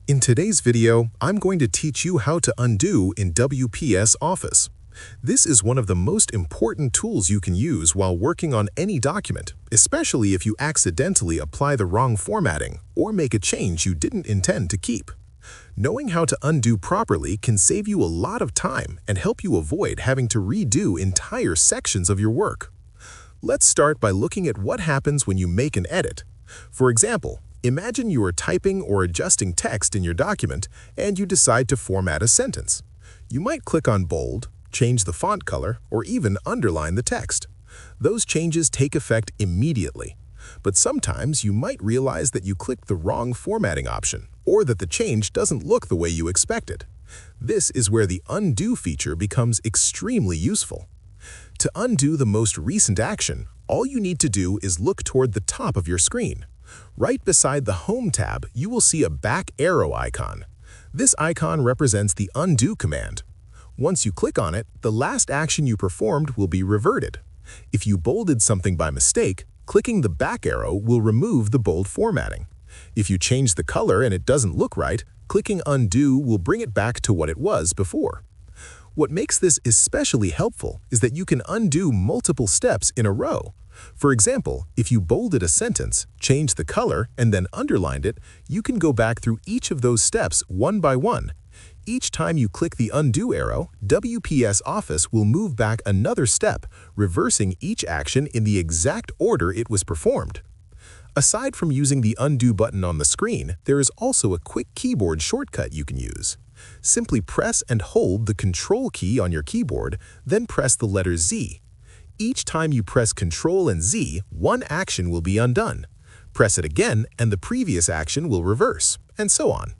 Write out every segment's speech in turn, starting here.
In today's video, I'm going to teach you how to undo in WPS Office. This is one of the most important tools you can use while working on any document, especially if you accidentally apply the wrong formatting or make a change you didn't intend to keep. Knowing how to undo properly can save you a lot of time and help you avoid having to redo entire sections of your work. Let's start by looking at what happens when you make an edit. For example, imagine you are typing or adjusting text in your document and you decide to format a sentence. You might click on bold, change the font color, or even underline the text. Those changes take effect immediately. But sometimes you might realize that you clicked the wrong formatting option or that the change doesn't look the way you expected. This is where the undo feature becomes extremely useful. To undo the most recent action, all you need to do is look toward the top of your screen. Right beside the Home tab, you will see a back arrow icon. This icon represents the undo command. Once you click on it, the last action you performed will be reverted. If you bolded something by mistake, clicking the back arrow will remove the bold formatting. If you change the color and it doesn't look right, clicking undo will bring it back to what it was before. What makes this especially helpful is that you can undo multiple steps in a row. For example, if you bolded a sentence, changed the color, and then underlined it, you can go back through each of those steps one by one. Each time you click the undo arrow, WPS Office will move back another step, reversing each action in the exact order it was performed. Aside from using the undo button on the screen, there is also a quick keyboard shortcut you can use. Simply press and hold the Control key on your keyboard, then press the letter Z. Each time you press Ctrl and Z, one action will be undone. Press it again and the previous action will reverse, and so on.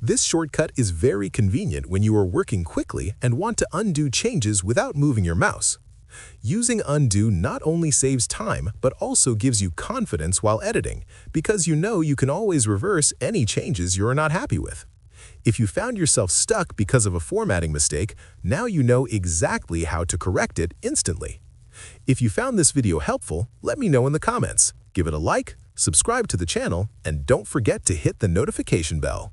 This shortcut is very convenient when you are working quickly and want to undo changes without moving your mouse. Using undo not only saves time, but also gives you confidence while editing, because you know you can always reverse any changes you are not happy with. If you found yourself stuck because of a formatting mistake, now you know exactly how to correct it instantly. If you found this video helpful, let me know in the comments. Give it a like, subscribe to the channel, and don't forget to hit the notification bell.